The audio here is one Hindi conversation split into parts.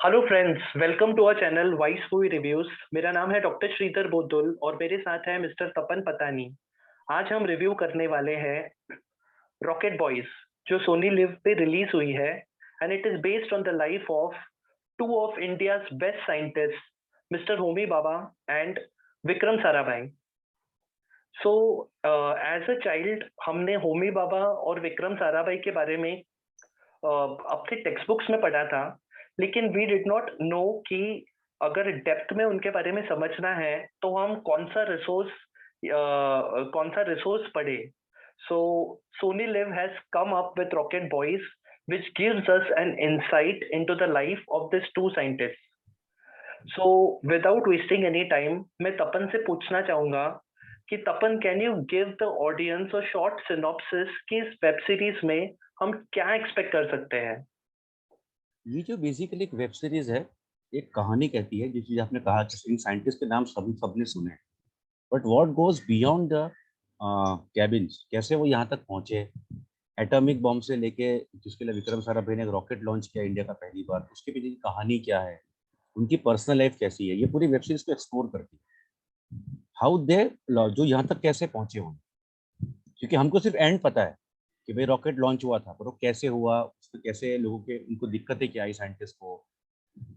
Hello friends, welcome to our channel wise movie reviews. मेरा नाम है डॉक्टर श्रीधर बोदुल और मेरे साथ है मिस्टर तपन पतानी। आज हम रिव्यू करने वाले हैं रॉकेट बॉयज, जो सोनी लिव पे रिलीज हुई है। And it is based on the life of two of India's best scientist, mister Homi Bhabha and Vikram Sarabhai. So as a child हमने होमी बाबा और विक्रम साराभाई के बारे में अपने टेक्स्ट बुक्स में पढ़ा था, लेकिन वी डिड नॉट नो कि अगर डेप्थ में उनके बारे में समझना है तो हम कौन सा रिसोर्स पढ़े। So Sony LIV has come up with Rocket Boys which gives us an insight into the life of these two scientists. So without wasting any time, मैं तपन से पूछना चाहूंगा कि Tapan, can you give the audience a short synopsis कि इस वेब सीरीज में हम क्या एक्सपेक्ट कर सकते हैं। ये जो बेसिकली एक वेब सीरीज है, एक कहानी कहती है। जिस चीज आपने कहा कि इन साइंटिस्ट के नाम सभी सबने सुने हैं, but what goes beyond the cabins, कैसे वो यहाँ तक पहुंचे। एटॉमिक बॉम्ब से लेके जिसके लिए विक्रम साराभाई ने एक रॉकेट लॉन्च किया इंडिया का पहली बार, उसके पीछे की कहानी क्या है, उनकी पर्सनल लाइफ कैसी है, ये पूरी वेब सीरीज को एक्सप्लोर करती है। हाउ दे जो यहाँ तक कैसे पहुंचे हों, क्योंकि हमको सिर्फ एंड पता है कि भाई रॉकेट लॉन्च हुआ था, पर वो कैसे हुआ, उसमें कैसे लोगों के उनको दिक्कतें क्या आई साइंटिस्ट को।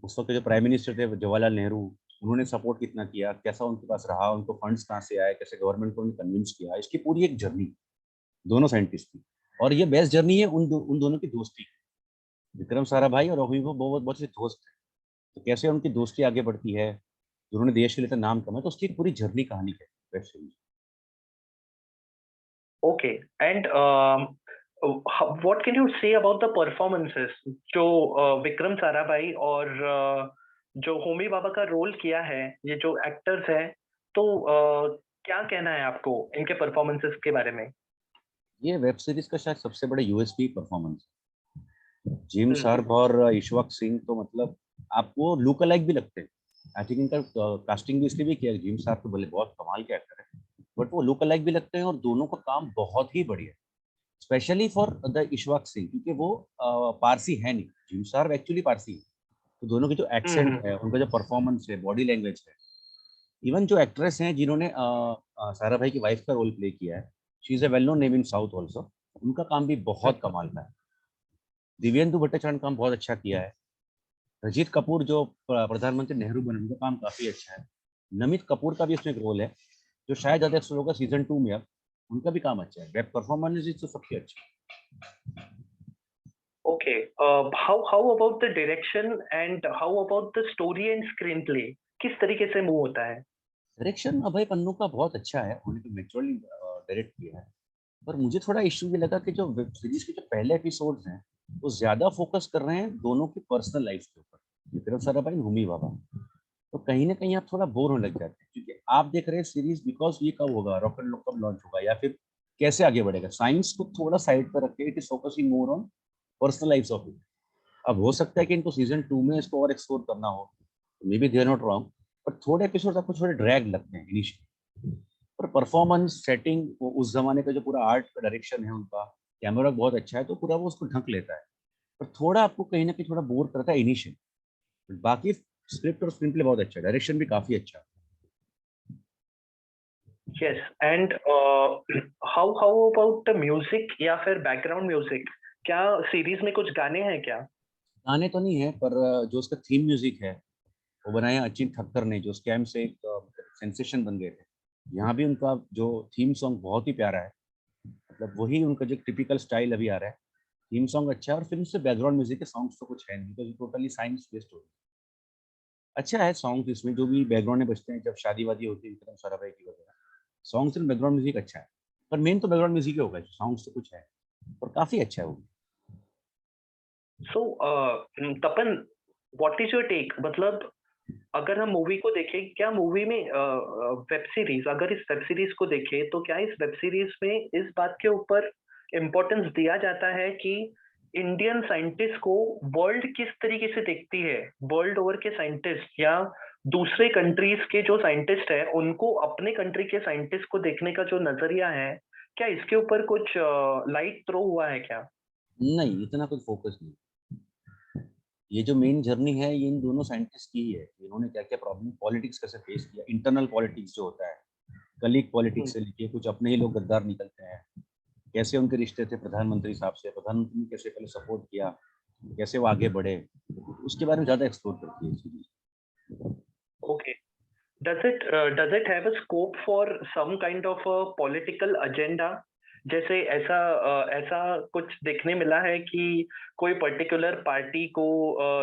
उस वक्त जो प्राइम मिनिस्टर थे जवाहरलाल नेहरू, उन्होंने सपोर्ट कितना किया, कैसा उनके पास रहा, उनको फंड्स कहाँ से आए, कैसे गवर्नमेंट को उन्होंने कन्विंस किया, इसकी पूरी एक जर्नी दोनों साइंटिस्ट की। और ये बेस्ट जर्नी है उन दोनों की दोस्ती। विक्रम साराभाई और अभी वो बहुत बहुत से दोस्त हैं, तो कैसे उनकी दोस्ती आगे बढ़ती है, उन्होंने देश के लिए तो नाम कमाया, तो उसकी एक पूरी जर्नी कहानी है web series. Okay. And what can you say about the performances जो विक्रम साराभाई और जो होमी बाबा का रोल किया है, ये जो एक्टर्स हैं, तो क्या कहना है आपको इनके परफॉर्मेंसेस के बारे में। ये वेब सीरीज का शायद सबसे बड़ा यूएसपी परफॉर्मेंस। जिम हम्म। शार्प और ईशवक सिंह तो मतलब आपको लुक अलाइक भी लगते हैं। आई थिंक इनका कास्टिंग भी इसलिए भी किया है। जिम शार्प तो भले बहुत कमाल के एक्टर है, बट वो लुक अलाइक भी लगते हैं, और दोनों का काम बहुत ही बढ़िया है। Specially for the Ishwak Singh, क्योंकि वो पारसी है नहीं, जिम शार्प एक्चुअली पारसी है। तो दोनों की जो एक्सेंट हम्म। है, उनका जो परफॉर्मेंस है, बॉडी लैंग्वेज है, इवन जो एक्ट्रेस हैं जिन्होंने सारा भाई की वाइफ का रोल प्ले किया है, she is a well known name in south also, उनका काम भी बहुत कमाल का है। दिव्येंदु भट्टाचार्य ने काम बहुत अच्छा किया है। रजीत कपूर जो प्रधानमंत्री नेहरू बने, उनका काम काफी अच्छा है। नमित कपूर का भी इसमें एक रोल है, जो शायद ज्यादा एक्सप्लोर होगा सीजन 2 में। अब उनका भी काम अच्छा है, वेब परफॉर्मेंस तो सबसे अच्छा है। Okay. How about the direction and how about the story and screen play, किस तरीके से मूव होता है। डायरेक्शन अभय पन्नू का बहुत अच्छा है, उन्होंने तो नेचुरली डायरेक्ट किया है। पर मुझे थोड़ा इश्यू ये लगा कि जो वेब सीरीज के जो पहले एपिसोड्स हैं, वो ज्यादा फोकस कर रहे हैं दोनों की पर्सनल लाइफ के ऊपर, विक्रम साराभाई भूमि बाबा। तो कहीं ना कहीं आप थोड़ा बोर होने लग जाते हैं, क्योंकि आप देख रहे हैं सीरीज बिकॉज ये कब होगा, रॉकेट लॉन्च कब लॉन्च होगा, या फिर कैसे आगे बढ़ेगा। साइंस को थोड़ा साइड पर रख के it is focusing more on personal life of it. अब हो सकता है कि इनको सीजन 2 में इसको और एक्सप्लोर करना हो, maybe they are not wrong, but थोड़े एपिसोड आपको थोड़े ड्रैग लगते हैं इनिशियली। पर परफॉर्मेंस सेटिंग, उस जमाने का जो पूरा आर्ट का डायरेक्शन है उनका, कैमरा बहुत अच्छा है, तो पूरा वो उसको ढक लेता है। पर थोड़ा आपको कहीं ना कहीं थोड़ा बोर करता है इनिशियल। बाकी स्क्रिप्ट और स्क्रीन प्ले बहुत अच्छा है, डायरेक्शन भी काफी अच्छा है। Yes. And how how about the music या फिर बैकग्राउंड म्यूजिक, क्या सीरीज में कुछ गाने हैं क्या। गाने तो नहीं है, पर जो उसका थीम म्यूजिक है वो बनाया अचिन ठक्कर ने, जो स्कैम से एक सेंसेशन बन गए थे। यहाँ भी उनका जो थीम सॉन्ग बहुत ही प्यारा है, मतलब वही उनका जो टिपिकल स्टाइल अभी आ रहा है। थीम सॉन्ग अच्छा है, और फिल्म से बैकग्राउंड म्यूजिक के सॉन्ग्स तो कुछ है नहीं, तो टोटली साइंस बेस्ड हो। अच्छा है सॉन्ग, इसमें जो भी बैकग्राउंड में बजते हैं जब शादी वादी होती है विक्रम साराभाई की वगैरह, सॉन्ग्स में बैकग्राउंड म्यूजिक अच्छा है। पर मेन तो बैकग्राउंड म्यूजिक ही होगा, सॉन्ग्स तो कुछ है, और काफी अच्छा है वो। सो तपन, व्हाट इज योर टेक, मतलब अगर हम मूवी को देखें, क्या मूवी में वेब सीरीज, अगर इस वेब सीरीज को देखें तो क्या इस वेब सीरीज में इस बात के ऊपर इम्पोर्टेंस दिया जाता है कि इंडियन साइंटिस्ट को वर्ल्ड किस तरीके से देखती है, वर्ल्ड ओवर के साइंटिस्ट या दूसरे कंट्रीज के जो साइंटिस्ट है उनको अपने कंट्री के साइंटिस्ट को देखने का जो नजरिया है, क्या इसके ऊपर कुछ लाइट थ्रो हुआ है क्या। नहीं, इतना कुछ फोकस नहीं। ये जो मेन जर्नी है ये इन दोनों साइंटिस्ट की ही है। इन्होंने क्या क्या प्रॉब्लम, पॉलिटिक्स कैसे फेस किया, इंटरनल पॉलिटिक्स जो होता है, कलीग पॉलिटिक्स से लेके कुछ अपने ही लोग गद्दार निकलते हैं, कैसे उनके रिश्ते थे प्रधानमंत्री साहब से, प्रधानमंत्री ने कैसे पहले सपोर्ट किया, कैसे वो आगे बढ़े, उसके बारे में ज्यादा एक्सप्लोर करती है series. Okay. Does it have a scope for some kind of a political agenda? जैसे ऐसा कुछ देखने मिला है कि कोई पर्टिकुलर पार्टी को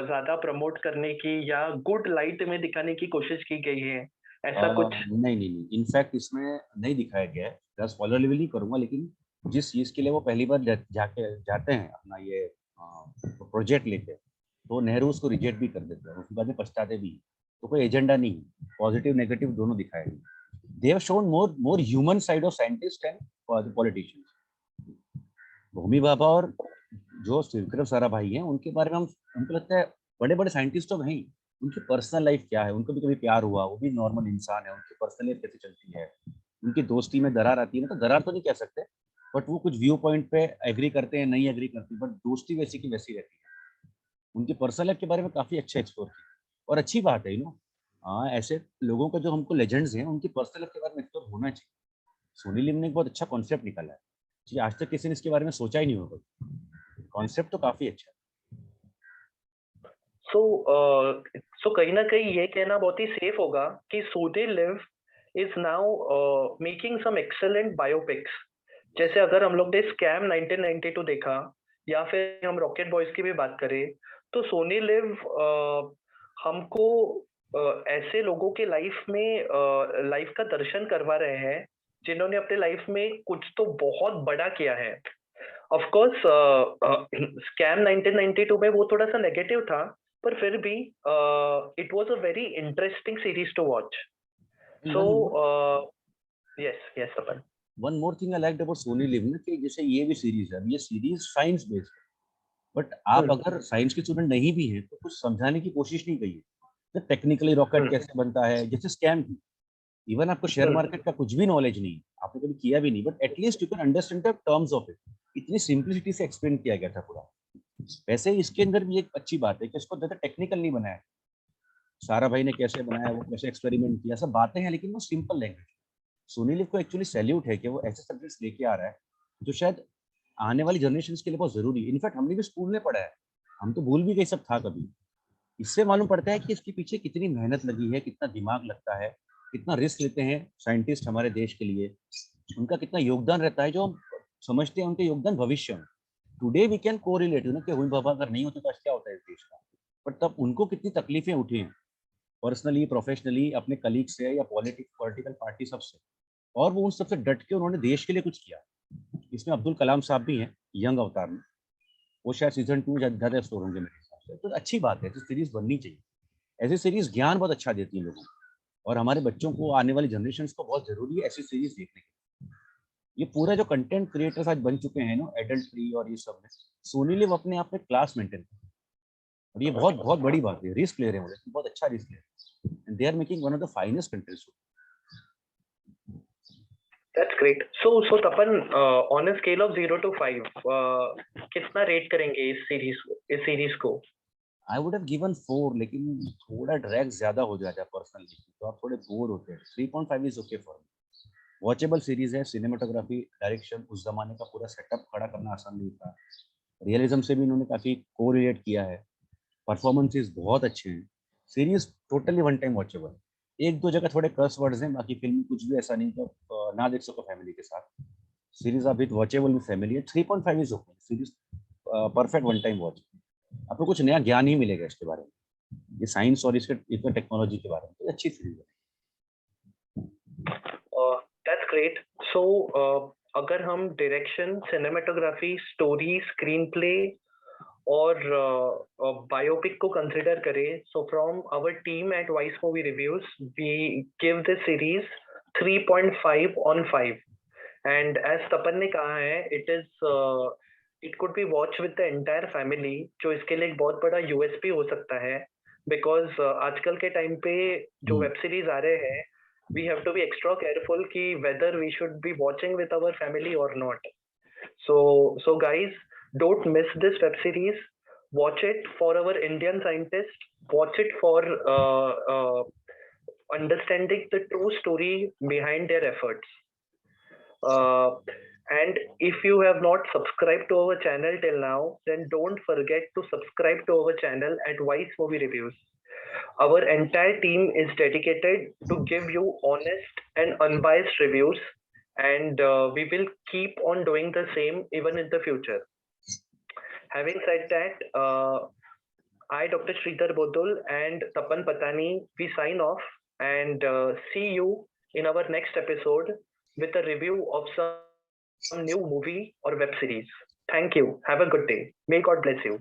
ज्यादा प्रमोट करने की या गुड लाइट में दिखाने की कोशिश की गई है, ऐसा कुछ? नहीं नहीं नहीं, इनफैक्ट इसमें नहीं दिखाया गया है, मैं स्पॉइलर रिवील नहीं करूंगा, लेकिन जिस चीज के लिए वो पहली बार जाते हैं अपना ये प्रोजेक्ट लेके, तो नेहरू उसको रिजेक्ट भी कर देते हैं, उसके बाद में पछताते भी हैं। तो कोई एजेंडा नहीं है, पॉजिटिव नेगेटिव दोनों दिखाए हैं। They have shown more human side of scientist and politicians. भूमि भाभा और जो त्रिविक्रम साराभाई हैं, उनके बारे में हम, हमको लगता है बड़े बड़े साइंटिस्ट तो हैं, उनकी पर्सनल लाइफ क्या है, उनको भी कभी प्यार हुआ, वो भी नॉर्मल इंसान है, उनकी पर्सनल लाइफ कैसे चलती है, उनकी दोस्ती में दरार आती है, मतलब दरार तो नहीं कह सकते, बट वो कुछ व्यू पॉइंट पे एग्री करते हैं, नहीं एग्री करते, बट दोस्ती वैसी की वैसी रहती है। उनकी पर्सनल लाइफ के बारे में काफी अच्छा एक्सप्लोर किया, और अच्छी बात है हाँ, ऐसे लोगों का जो हमको लेजेंड्स हैं उनकी पर्सनल लाइफ के बारे में एक्सप्लोर होना चाहिए। सोनी लिम ने एक बहुत अच्छा कॉन्सेप्ट निकाला है जी, आज तक किसी ने इसके बारे में सोचा ही नहीं होगा, कॉन्सेप्ट तो काफी अच्छा है। सो कहीं ना कहीं ये कहना बहुत ही सेफ होगा कि Sony LIV is now making some excellent biopics. जैसे अगर हम लोग ने स्कैम 1992 देखा या फिर हम रॉकेट बॉयज की भी बात करें, तो सोनी लिव हमको ऐसे लोगों के लाइफ का दर्शन करवा रहे हैं जिन्होंने अपने लाइफ में कुछ तो बहुत बड़ा किया है। ऑफ कोर्स स्कैम 1992 में वो थोड़ा सा नेगेटिव था, पर फिर भी it was a very interesting series to watch. So yes yes अपन। One more thing I liked about Sony LIV ना, कि जैसे ये भी सीरीज है, ये सीरीज साइंस बेस्ड है, बट आप अगर साइंस के स्टूडेंट नहीं भी हैं तो कुछ समझाने की कोशिश नहीं की है, तो टेक्निकली रॉकेट कैसे बनता है, जैसे स्कैम थी, इवन आपको शेयर मार्केट का कुछ भी नॉलेज नहीं है, आपने कभी किया भी नहीं, but at least you can understand the terms of it, इतनी सिंपलिसिटी से एक्सप्लेन किया गया था पूरा। वैसे ही इसके अंदर भी एक अच्छी बात है कि इसको ज्यादा टेक्निकल नहीं बनाया, सारा भाई ने कैसे बनाया, वो कैसे एक्सपेरिमेंट किया, सब बातें हैं, लेकिन वो सिंपल लैंग्वेज। सोनी लिव को एक्चुअली सैल्यूट है कि वो ऐसे सब्जेक्ट्स लेके आ रहा है जो शायद आने वाली जनरेशन के लिए बहुत जरूरी है। इनफैक्ट हमने भी स्कूल में पढ़ा है, हम तो भूल भी गए सब था कभी। इससे मालूम पड़ता है कि इसके पीछे कितनी मेहनत लगी है, कितना दिमाग लगता है, कितना रिस्क लेते हैं साइंटिस्ट हमारे देश के लिए, उनका कितना योगदान रहता है, जो हम समझते हैं उनके योगदान भविष्य में। टुडे वी कैन कोरिलेट कि हुई बाबा अगर नहीं होते तो आज क्या होता है इस देश का, बट तब उनको कितनी तकलीफें उठी हैं, पर्सनली प्रोफेशनली, अपने कलीग से या पॉलिटिकल पार्टी सबसे, और वो उन सबसे डट के उन्होंने देश के लिए कुछ किया। इसमें अब्दुल कलाम साहब भी हैं यंग अवतार में, वो शायद सीजन 2 ज्यादा स्टोर होंगे मेरे हिसाब से, तो अच्छी बात है, ऐसी सीरीज बननी चाहिए। ऐसी सीरीज ज्ञान बहुत अच्छा देती है लोगों को, और हमारे बच्चों को, आने वाली जनरेशन को बहुत जरूरी है ऐसी सीरीज देखने की। ये पूरा जो कंटेंट क्रिएटर्स आज बन चुके हैं ना, एडल्ट्री और ये सब में, सोनी लिव अपने आप में क्लास मेंटेन कर, और ये बहुत बहुत बड़ी बात है, रिस्क ले रहे हैं, बहुत अच्छा रिस्क ले रहे हैं, and they are making one of the finest contents. That's great. So Tapan, on a scale of 0 to 5 कितना रेट करेंगे इस सीरीज को? आई वुड हैव गिवन 4, लेकिन थोड़ा ड्रैग ज्यादा हो जाता है पर्सनली, तो आप थोड़े बोर होते हैं। 3.5 is okay for me. Watchable series है, सिनेमाटोग्राफी, डायरेक्शन, उस जमाने का पूरा सेटअप खड़ा करना आसान नहीं था, रियलिज्म से भी इन्होंने काफी कोरिलेट किया है, परफॉर्मेंसेस बहुत अच्छे हैं। Series totally one time watchable. एक दो जगह थोड़े कर्स वर्ड्स हैं, बाकी फिल्म में कुछ भी ऐसा नहीं तो ना देख सको फैमिली के साथ। सीरीज अभी वॉचेबल में फैमिली है। 3.5 is okay series, perfect one time watch. आपको कुछ नया ज्ञान ही मिलेगा इसके बारे में, ये साइंस और इसके टेक्नोलॉजी के बारे में, तो अच्छी सीरीज है। That's great. सो अगर हम direction, cinematography, story, screenplay और बायोपिक को कंसिडर करें, so from our team at Vice movie reviews we give this series 3.5 on 5, and as Tapan ने कहा है, it could be watch with the entire family, जो इसके लिए एक बहुत बड़ा यूएसपी हो सकता है। बिकॉज आजकल के टाइम पे जो वेब सीरीज आ रहे हैं, we have to be extra careful ki whether we should be watching with our family or not. So guys, don't miss this web series. watch it for our Indian scientists, watch it for understanding the true story behind their efforts. And if you have not subscribed to our channel till now, then don't forget to subscribe to our channel at Vice Movie Reviews. Our entire team is dedicated to give you honest and unbiased reviews, and we will keep on doing the same even in the future. Having said that, I, Dr. Sridhar Bodul and Tapan Patani, we sign off and see you in our next episode with a review of some new movie or web series. Thank you. Have a good day. May God bless you.